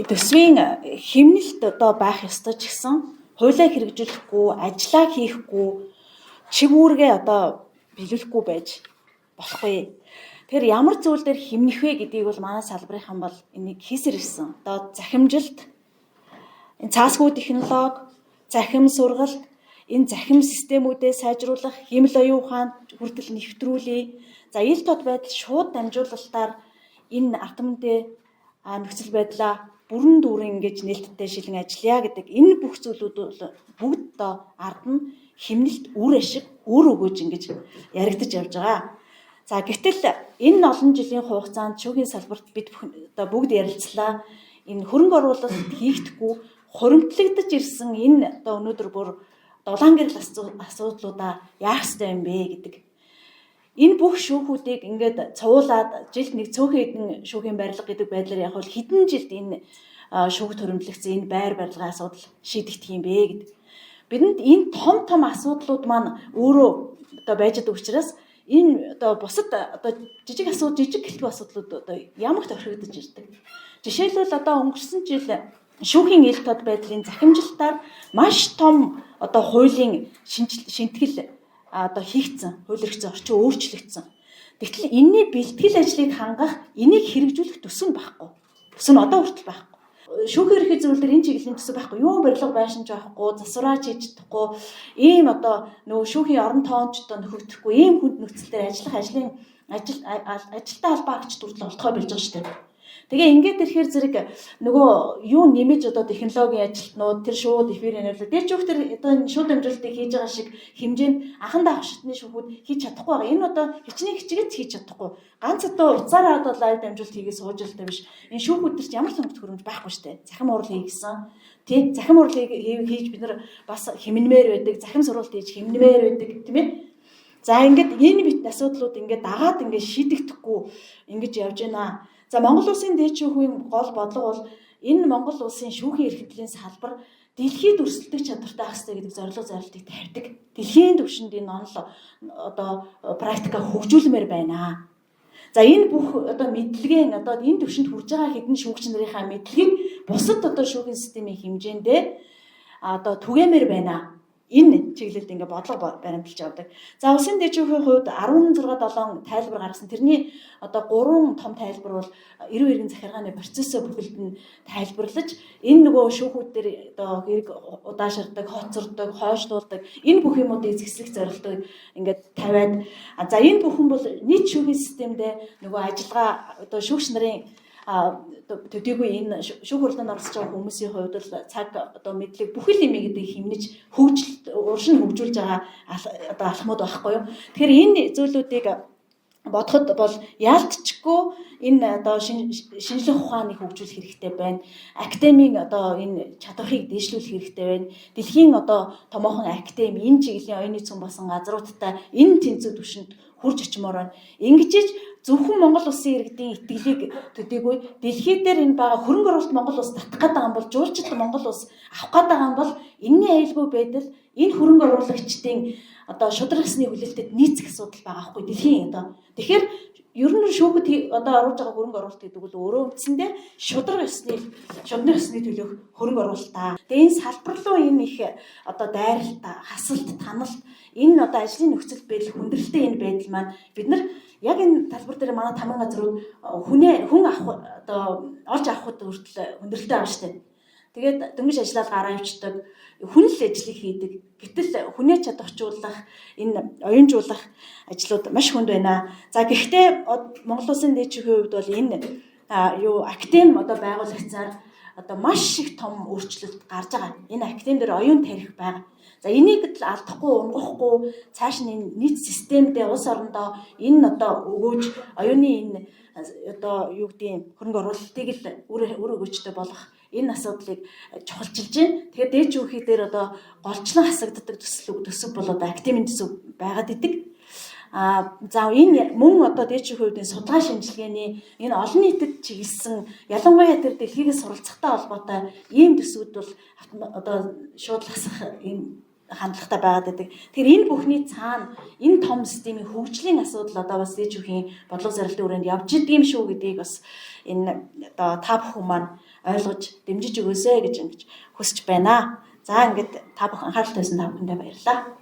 төсвийн хэмнэлт одоо байх ёстой ч гэсэн хуулиа хэрэгжүүлэхгүй, ажиллаа хийхгүй, чиг үүргээ одоо биелүүлэхгүй байж болохгүй. Тэгэхээр ямар зүйл дээр хэмнэх вэ гэдгийг бол манай салбарынхан бол энийг хийсэр ирсэн. Одоо захимжилт, энэ цаасгүй технологи, захим сургалт, энэ захим системүүдээ сайжруулах, хэмэл оюун ухаанд хүртэл нэвтрүүлээ. За ил тод байдал шууд дамжуулалтаар энэ атомдын нөхцөл байдлаа бүрэн дүүрэн ингэж нээлттэй шилэн ажиллая гэдэг энэ бүх зүйлүүд бол бүгд одоо ард нь хэмнэлт үр ашиг үр өгөөж ингэж яригдаж явж байгаа. За гэтэл энэ олон жилийн хугацаанд шүүхийн салбарт бид одоо бүгд ярилцлаа. Энэ хөрөнгө оруулалт хийгдэхгүй хуримтлагдаж ирсэн энэ одоо өнөөдөр бүр дулаан гэрэл асуудлуудаа яах ёстой юм бэ гэдэг. Энэ бүх шүүхүүдийг ингээд цувуулаад жилд нэг цөөхөн хэдэн шүүхийн барилга гэдэг байдлаар яг бол хэдэн жилд энэ шүүхт хөрөмтлөгдсөн энэ байр барилгын асуудал шийдэгдэх юм бэ гэдэг. Бидэнд энэ том асуудлууд маань өөрөө одоо байж байгаа учраас энэ одоо бусад одоо жижиг гэлтгүй асуудлууд одоо ямагт орхигдож ирдэг. Жишээлбэл одоо өнгөрсөн жил шүүхийн ил тод байдлын захимжилтаар маш том одоо хуулийн шинтгэл одоо хийгдсэн, хуулирчсан, орчин өөрчлөгдсөн. Тэгтэл энэний бэлтгэл ажлыг хангах, энийг хэрэгжүүлэх төсөв нь байхгүй. Төсөв нь одоо хүртэл байхгүй. Шүүхийн ерхий зөвлөлдөр энэ чиглэлийн төсөв байхгүй. Юу барилга байшинч байхгүй, засвараач хийж чадахгүй, ийм одоо нөгөө шүүхийн орон тоончдод нөхөгдөхгүй, ийм хүнд нөхцөлөөр ажиллах ажилтай албаа агч хүртэл олдохой болж байгаа шүү дээ. Тэгээ ингээд ирэхээр зэрэг нөгөө юу нэмэж одоо технологийн ажилтнууд тэр шууд эфир хянуулаад дээр ч их тэр одоо шууд амжилтыг хийж байгаа шиг хэмжээнд анхан даах шатны шүүхүүд хийж чадахгүй байгаа. Энэ одоо хичнээн хийж чадахгүй. Ганц одоо уцаараа одоо лайв амжилт хийгээ сууж ялтай биш. Энэ шүүхүүд төр ч ямар сонирхолтой хөрөмж байхгүй шүү дээ. Захим урал хийгсэн. Тийм захим урал хийж бид нар бас хэмнэмээр байдаг. Захим сургалт хийж хэмнэмээр байдаг тийм ээ. За ингээд энэ бит асуудлууд ингээд дагаад ингээд шийдэгдэхгүй ингэж явж байна. За Монгол Улсын дээд шүүхийн гол бодлого бол энэ Монгол Улсын шүүхийн эрхтлийн салбар дэлхийд өрсөлдөх чадвартай байх ёстой гэдэг зорилтыг тавьдаг. Дэлхийн түвшинд энэ онол одоо практика хөгжүүлмээр байна. За энэ бүх одоо мэдлэгийн одоо энэ түвшинд хүрж байгаа хэдэн шүүгч нарынхаа мэдлэгийг бусад одоо шүүхийн системийн хэмжээндээ одоо түгээмээр байна. Энэ чиглэлд ингээ бодлого баримталж авдаг. За улсын дээд шүүхийн хувьд 16-7 тайлбар гаргасан. Тэрний одоо 3 том тайлбар бол эрүүл иргэн захиргааны процессыг бүхэлд нь тайлбарлаж энэ нөгөө шүүхүүд дээр одоо хэрэг удаашрдаг, хоцордог, хойшлуулдаг энэ бүх юмуудыг зэгслэх зорилтыг ингээд тавиад за энэ бүхэн бол нийт шүүхийн системдээ нөгөө ажиллагаа одоо шүүгч нарын төдийгүй энэ шүүх хурлаанд оролцож байгаа хүмүүсийн хувьд бол цаг одоо мэдлэг бүхэл юм гэдэг хэмнэж уршин хөгжүүлж байгаа одоо алхмууд байхгүй юу. Тэгэхээр энэ зүйлүүдийг бодоход бол яалтчгүй энэ одоо шинжлэх ухааныг хөгжүүлэх хэрэгтэй байна. Академийн одоо энэ чадварыг дээшлүүлэх хэрэгтэй байна. Дэлхийн одоо томоохон академи энэ чиглэлийн оюуны цөм басан газруудтай энэ тэнцүү түвшинд хурж очимоор байна. Ингэж зөвхөн Монгол Улсын иргэдийн итгэлийг төдийгүй дэлхий дээр энэ байгаа хөрөнгө оруулалт Монгол Улс татах гэдэг юм бол жуулчид Монгол Улс авах гэдэг юм бол энэний аюулгүй байдал энэ хөрөнгө оруулагчдын одоо шудраг ёсны хүлээлтэд нийцэх асуудал байгаа хгүй дэлхийн одоо. Тэгэхээр ер нь шүүхэд одоо оруулж байгаа хөрөнгө оруулалт гэдэг бол өөрөө үндсэндээ шудраг ёсны төлөөх хөрөнгө оруулалтаа. Тэгээ энэ салбар руу энэ их одоо дайралт, хасалт, таналт энэ одоо ажлын нөхцөл байдал хүндрэлтэй энэ байдал маань бид нар яг энэ талбар дээр манай таман газрууд хүн авах одоо олж авахд хүртэл хүндрэлтэй байгаа шүү дээ. Тэгээд дөнгөж ажиллаад гараа явчихдаг, хүн л ажлыг хийдэг. Гэтэл хүнээ чадварчуулах, энэ оюунжуулах ажлууд маш хүнд байна. За гэхдээ Монгол Улсын дээд шүүхийн хувьд бол энэ академи одоо байгуулагцаар одоо маш их том өөрчлөлт гарч байгаа. Энэ академи дээр оюун тарих байгаа. За энийг л алдахгүй, унгахгүй цааш нь нийт системдээ улс орондоо энэ одоо өгөөж оюуны энэ одоо юу гэдгийг хөрөнгө оруулалтыг л үр өгөөжтэй болгох энэ асуудлыг чухалчилж байна. Тэгэхээр дээд шүүхий дээр одоо голчлон хасагддаг төсөв бол одоо академийн төсөв байгаад идэг. За энэ мөн одоо дээд шүүхийн хувьд судалгаа шинжилгээний энэ олон нийтэд чиглэсэн ялангуяа тэр дэлхийгээс суралцахтай холбоотой ийм төсвүүд бол одоо шууд хасах ийм хандлагатай байгаад байдаг. Тэгэхээр энэ бүхний цаана энэ том системийн хөгжлийн асуудал одоо бас ээж бүхийн бодлого зорилтын хүрээнд явж идэг юм шүү гэдгийг бас энэ одоо та бүхэн маань ойлгож дэмжиж өгөөсэй гэж ингэж хүсэж байна. За ингээд та бүхэн анхаарал тавьсан та бүхэндээ баярлалаа.